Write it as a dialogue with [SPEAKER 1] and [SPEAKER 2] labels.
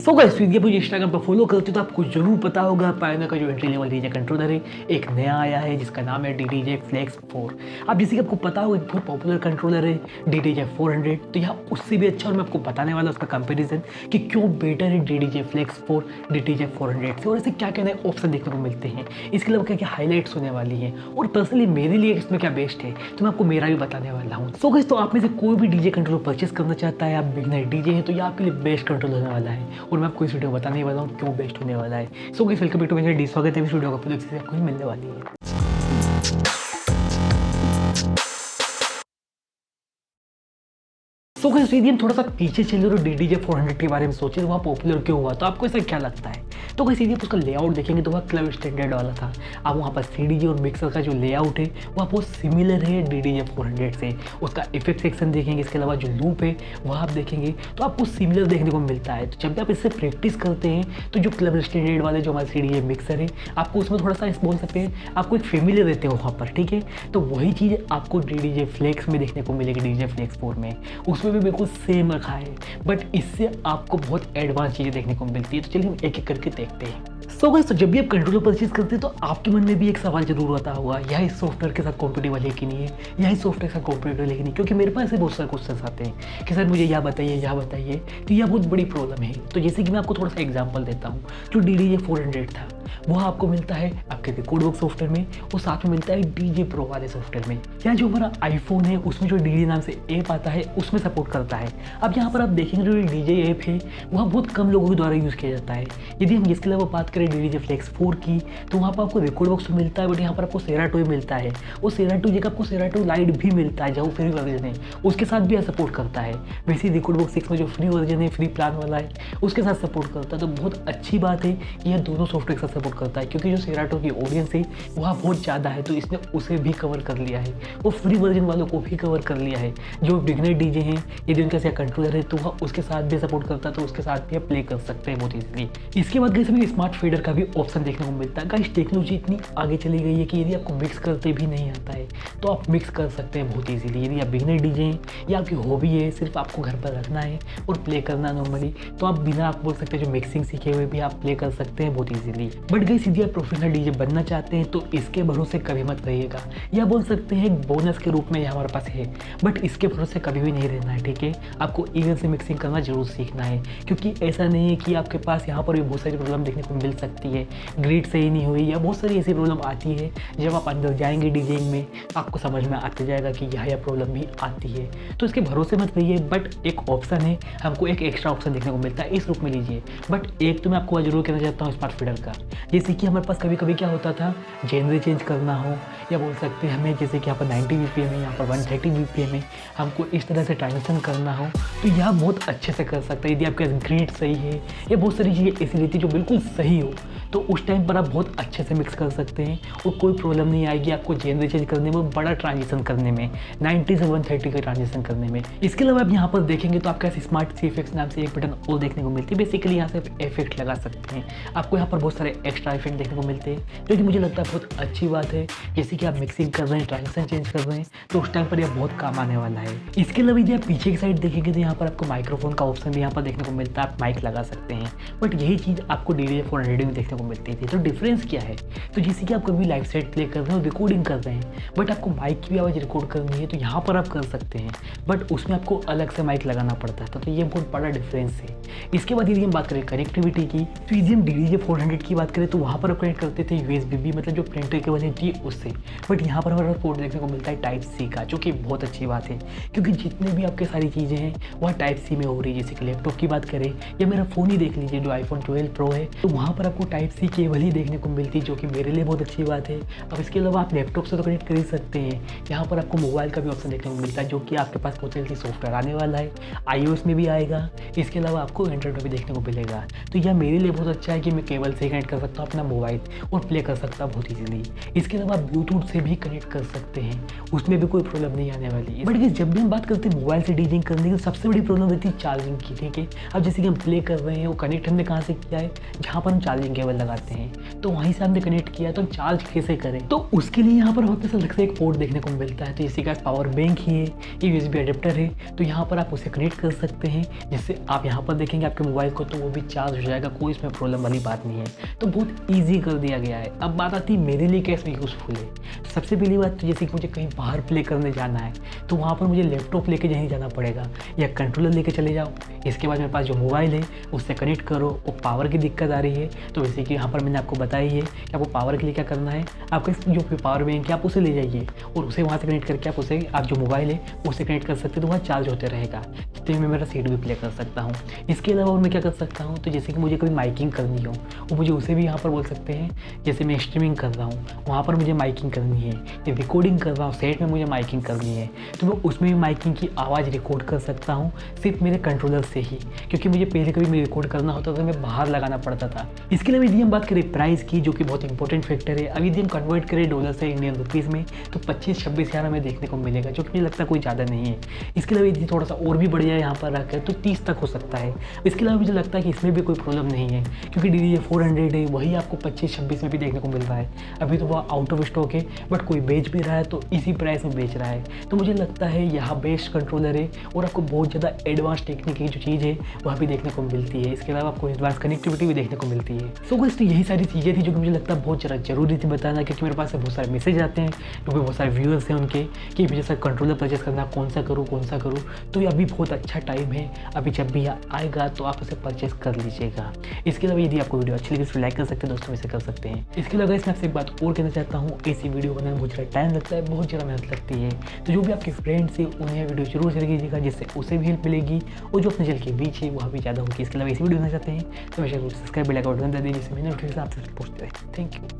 [SPEAKER 1] So guys यदि आप मुझे इंस्टाग्राम पर फॉलो करते हो तो आपको जरूर पता होगा पायोनियर का जो एंट्री लेवल डीजे कंट्रोलर है एक नया आया है जिसका नाम है DDJ Flex 4। अब जैसे कि आपको पता होगा एक बहुत पॉपुलर कंट्रोलर है DDJ 400, तो यहाँ उससे भी अच्छा और मैं आपको बताने वाला उसका कंपैरिजन कि क्यों बेटर है DDJ Flex 4 DDJ 400 से, और ऐसे क्या क्या नए ऑप्शन देखने को मिलते हैं, इसके अलावा क्या क्या हाईलाइट्स होने वाली हैं और पर्सनली मेरे लिए इसमें क्या बेस्ट है तो मैं आपको मेरा भी बताने वाला हूँ। सो गाइस तो आप में से कोई भी डीजे कंट्रोलर परचेस करना चाहता है, आप बिगनर डीजे हैं तो ये आपके लिए बेस्ट कंट्रोलर होने वाला है और मैं आपको इस वीडियो में बताने वाला हूँ क्यों बेस्ट होने वाला है। So guys welcome back to my channel, स्वागत है इस वीडियो का पूरी अच्छे से आपको ही मिलने वाली है। सो गाइस यदि हम थोड़ा सा पीछे चले और DDJ 400 के बारे में सोचे तो वहाँ पॉपुलर क्यों हुआ, तो आपको ऐसा क्या लगता है? तो गाइस यदि आप उसका लेआउट देखेंगे तो वह क्लब स्टैंडर्ड वाला था। अब वहाँ पर CDJ और मिक्सर का जो लेआउट है वह बहुत सिमिलर है DDJ 400 से। उसका इफेक्ट सेक्शन देखेंगे, इसके अलावा जो लूप है वह आप देखेंगे तो आपको सिमिलर देखने को मिलता है। तो जब भी आप इससे प्रैक्टिस करते हैं तो जो क्लब स्टैंडर्ड वाले जो हमारे CDJ मिक्सर है आपको उसमें थोड़ा सा बोल सकते हैं आपको एक फेमिलियर रहते हैं वहाँ पर, ठीक है। तो वही चीज़ आपको DDJ Flex में देखने को मिलेगी, DDJ Flex 4 में उसमें भी बिल्कुल सेम रखा है, बट इससे आपको बहुत एडवांस चीज़ें देखने को मिलती है। तो चलिए हम एक एक करके देखते हैं। सो गाइस तो जब भी आप कंट्रोलर परचेज करते हैं तो आपके मन में भी एक सवाल जरूर आता होगा, यह इस सॉफ्टवेयर के साथ कॉम्पिटेबल है कि नहीं है, यह इस सॉफ्टवेयर के साथ कॉम्पिटेबल है कि नहीं, क्योंकि मेरे पास ऐसे बहुत सारे क्वेश्चन आते हैं कि सर मुझे यह बताइए, तो यह बहुत बड़ी प्रॉब्लम है। तो जैसे कि मैं आपको थोड़ा सा एग्जाम्पल देता हूँ, जो DDJ 400 था वह आपको मिलता है आपके रिकॉर्डवर्क सॉफ्टवेयर में और साथ में मिलता है DJ Pro वाले सॉफ्टवेयर में। या जो हमारा आईफोन है उसमें जो DD नाम से ऐप आता है उसमें सपोर्ट करता है। अब यहाँ पर आप देखेंगे जो DJ ऐप है वह बहुत कम लोगों के द्वारा यूज़ किया जाता है। यदि हम इसके अलावा बात करें DDJ Flex 4 की तो वहाँ पर आपको रिकॉर्डवर्क मिलता है, बट यहाँ पर आपको Serato मिलता है और Serato जगह आपको Serato लाइट भी मिलता है जो फ्री वर्जन है, उसके साथ भी सपोर्ट करता है। वैसे रिकॉर्डवर्क 6 में जो फ्री वर्जन है, फ्री प्लान वाला है, उसके साथ सपोर्ट करता है। तो बहुत अच्छी बात है कि यह दोनों सॉफ्टवेयर के साथ सपोर्ट करता है, क्योंकि जो Serato की ऑडियंस है वह बहुत ज़्यादा है तो इसने उसे भी कवर कर लिया है, वो फ्री वर्जन वालों को भी कवर कर लिया है। जो बिगनर डीजे हैं यदि उनके साथ कंट्रोलर है तो वह उसके साथ भी सपोर्ट करता है, तो उसके साथ भी आप प्ले कर सकते हैं बहुत ईजिली। इसके बाद गाइस हमें स्मार्ट फेडर का भी ऑप्शन देखने को मिलता है। गाइस टेक्नोलॉजी इतनी आगे चली गई है कि यदि आपको मिक्स करते भी नहीं आता है तो आप मिक्स कर सकते हैं बहुत ईजिली। यदि आप बिगनर डीजे हैं या आपकी हॉबी है, सिर्फ आपको घर पर रखना है और प्ले करना नॉर्मली, तो आप बिना आप बोल सकते हैं जो मिक्सिंग सीखे हुए भी आप प्ले कर सकते हैं बहुत ईजिली। बट गाइस यदि आप प्रोफेशनल डीजे बनना चाहते हैं तो इसके भरोसे कभी मत रहिएगा, या बोल सकते हैं एक बोनस के रूप में यह हमारे पास है, बट इसके भरोसे कभी भी नहीं रहना है, ठीक है। आपको ईगल से मिक्सिंग करना जरूर सीखना है, क्योंकि ऐसा नहीं है कि आपके पास यहाँ पर भी बहुत सारी प्रॉब्लम देखने को मिल सकती है, ग्रिड सही नहीं हुई या बहुत सारी ऐसी प्रॉब्लम आती है। जब आप अंदर जाएंगे डीजेइंग में आपको समझ में आते जाएगा कि यह प्रॉब्लम भी आती है, तो इसके भरोसे मत रहिए। बट एक ऑप्शन है, हमको एक एक्स्ट्रा ऑप्शन देखने को मिलता है, इस रूप में लीजिए। बट एक तो मैं आपको जरूर कहना चाहता हूँ स्मार्ट फीडर का, जैसे कि हमारे पास कभी कभी क्या होता था, जेनरे चेंज करना हो या बोल सकते हैं हमें जैसे कि यहाँ पर 90 BPM है, यहाँ पर 130 BPM है, हमको इस तरह से ट्रांजिशन करना हो तो यह बहुत अच्छे से कर सकता है। यदि आपके पास ग्रिड सही है या बहुत सारी चीज़ें ऐसी रहती है जो बिल्कुल सही हो तो उस टाइम पर आप बहुत अच्छे से मिक्स कर सकते हैं और कोई प्रॉब्लम नहीं आएगी आपको जेनरे चेंज करने में, बड़ा ट्रांजिशन करने में, 90 से 130 का ट्रांजिशन करने में। इसके अलावा आप यहाँ पर देखेंगे तो आपके पास स्मार्ट CFX नाम से एक बटन और देखने को मिलती है। बेसिकली यहाँ से आप इफेक्ट लगा सकते हैं, आपको यहाँ पर बहुत सारे एक्स्ट्रा इफेक्ट देखने को मिलते हैं जो कि मुझे लगता है बहुत अच्छी बात है। जैसे कि आप मिक्सिंग कर रहे हैं, ट्रांजिशन चेंज कर रहे हैं तो उस टाइम पर यह बहुत काम आने वाला है। इसके अलावा यदि आप पीछे की साइड देखेंगे तो यहाँ पर आपको माइक्रोफोन का ऑप्शन भी यहाँ पर देखने को मिलता है, आप माइक लगा सकते हैं, बट यही चीज़ आपको DDJ 400 में देखने को मिलती थी। तो डिफरेंस क्या है, तो जैसे कि आप कभी लाइव सेट प्ले कर रहे हो, रिकॉर्डिंग कर रहे हैं, बट आपको माइक की भी आवाज़ रिकॉर्ड करनी है तो यहाँ पर आप कर सकते हैं, बट उसमें आपको अलग से माइक लगाना पड़ता है। तो ये बहुत बड़ा डिफरेंस है। इसके बाद यदि हम बात करें कनेक्टिविटी की, तो यदि हम DDJ 400 की बात करें तो वहाँ पर आप कनेक्ट करते थे USB मतलब जो प्रिंटर केबल है जी उससे, बट यहाँ पर हमारा पोर्ट देखने को मिलता है Type-C का, जो कि बहुत अच्छी बात है क्योंकि जितने भी आपके सारी चीज़ें हैं वह Type-C में हो रही है। जैसे कि लैपटॉप की बात करें या मेरा फ़ोन ही देख लीजिए जो iPhone 12 Pro है, तो वहाँ पर आपको Type-C केबल ही देखने को मिलती है, जो कि मेरे लिए बहुत अच्छी बात है। अब इसके अलावा आप लैपटॉप से तो कनेक्ट कर ही सकते हैं, यहाँ पर आपको मोबाइल का भी ऑप्शन देखने को मिलता है जो कि आपके पास बहुत जल्दी सॉफ्टवेयर आने वाला है, iOS में भी आएगा। इसके अलावा आपको एंड्रॉइड में भी देखने को मिलेगा। तो यह मेरे लिए बहुत अच्छा है कि मैं केबल से कनेक्ट कर सकता हूँ अपना मोबाइल और प्ले कर सकता हूँ बहुत ईजिली। इसके अलावा आप ब्लूटूथ से भी कनेक्ट कर सकते हैं, उसमें भी कोई प्रॉब्लम नहीं आने वाली है। बट गाइस जब भी हम बात करते हैं मोबाइल से डीजिंग करने की, तो सबसे बड़ी प्रॉब्लम रहती है चार्जिंग की, ठीक है। अब जैसे कि हम प्ले कर रहे हैं, वो कनेक्ट हमने कहाँ से किया है, जहाँ पर हम चार्जिंग केबल लगाते हैं, तो वहीं से हमने कनेक्ट किया, तो हम चार्ज कैसे करें। तो उसके लिए यहाँ पर हमें से अलग से एक पोर्ट देखने को मिलता है। तो जैसे कि पावर बैंक ही है, ये यूएसबी अडेप्टर है, तो यहाँ पर आप उसे कनेक्ट कर सकते हैं, जिससे आप यहाँ पर देखेंगे आपके मोबाइल को तो वो भी चार्ज हो जाएगा, कोई इसमें प्रॉब्लम वाली बात नहीं है। तो बहुत ईजी कर दिया गया है। अब बात आती है मेरे लिए कैसे यूज़फुल है। सबसे पहली बात तो जैसे कि मुझे कहीं बाहर प्ले करने जाना है, तो वहाँ पर मुझे लैपटॉप लेके नहीं जाना पड़ेगा, या कंट्रोलर लेके चले जाओ। इसके बाद मेरे पास जो मोबाइल है उससे कनेक्ट करो। वो पावर की दिक्कत आ रही है, तो जैसे कि यहाँ पर मैंने आपको बताई है कि आपको पावर के लिए क्या करना है, आपका जो पावर बैंक है आप उसे ले जाइए और उसे वहाँ से कनेक्ट करके आप जो मोबाइल है उससे कनेक्ट कर सकते हो, तो वहाँ चार्ज होते रहेगा, जितने में मेरा सीडी भी प्ले कर सकता हूँ। इसके अलावा और मैं क्या कर सकता हूँ, तो जैसे कि मुझे कभी माइकिंग करनी हो, वो मुझे उसे भी यहाँ पर बोल सकते हैं। जैसे मैं स्ट्रीमिंग कर रहा हूँ, वहाँ पर मुझे माइकिंग करनी है, या रिकॉर्डिंग कर रहा हूँ, सेट में मुझे माइकिंग करनी है, तो मैं उसमें भी माइकिंग की आवाज़ रिकॉर्ड कर सकता हूँ सिर्फ मेरे कंट्रोलर से ही, क्योंकि मुझे पहले कभी रिकॉर्ड करना होता था मैं बाहर लगाना पड़ता था। इसके अलावा यदि हम बात करें प्राइस की, जो कि बहुत इंपॉर्टेंट फैक्टर है, अब यदि हम कन्वर्ट करें डॉलर से इंडियन रुपीज़ में, तो 25-26 हज़ार हमें देखने को मिलेगा, जो कि मुझे लगता है कोई ज़्यादा नहीं है। इसके अलावा यदि थोड़ा सा और भी बढ़ जाए यहाँ पर रखकर, तो 30 तक हो सकता है। इसके अलावा मुझे लगता है कि इसमें भी कोई प्रॉब्लम नहीं है, क्योंकि DDJ 400 है, वही आपको 25-26 में भी देखने को मिल रहा है। अभी तो वह आउट ऑफ स्टॉक है, बट कोई बेच भी रहा है तो इसी प्राइस में बेच रहा है। तो मुझे लगता है यहाँ बेस्ट कंट्रोलर है, और आपको बहुत ज़्यादा एडवांस टेक्निक की जो चीज़ है वह भी देखने को मिलती है। इसके अलावा आपको एडवांस कनेक्टिविटी भी देखने को मिलती है। सो गाइस तो यही सारी चीज़ें थी जो कि मुझे लगता है बहुत ज़्यादा जरूरी थी बताना, क्योंकि मेरे पास बहुत सारे मैसेज आते हैं, क्योंकि बहुत सारे व्यूअर्स हैं उनके कि मुझे सर कंट्रोलर परचेस करना, कौन सा करूँ। तो ये अभी बहुत अच्छा टाइम है, अभी जब भी आएगा तो आप उसे परचेस कर लीजिएगा। इसके अलावा यदि आपको वीडियो अच्छी लगी तो लाइक कर सकते हैं, दोस्तों में से कर सकते हैं। इसके अलावा इसमें आपसे एक बात और कहना चाहता हूँ, ऐसी वीडियो बनाने में बहुत ज़्यादा टाइम लगता है, बहुत ज़्यादा मेहनत लगती है, तो जो भी आपके फ्रेंड्स हैं उन्हें वीडियो जरूर शेयर कीजिएगा, जिससे उसे भी हेल्प मिलेगी, और जो अपने चैनल के बीच है वह भी ज़्यादा होगी। इसके अलावा ऐसी वीडियो बनाना चाहते हैं तो हमेशा सब्सक्राइब बेल आइकन बटन दे दीजिए, जिससे मैंने नोटिफिकेशन आपसे पूछते हैं। Thank you.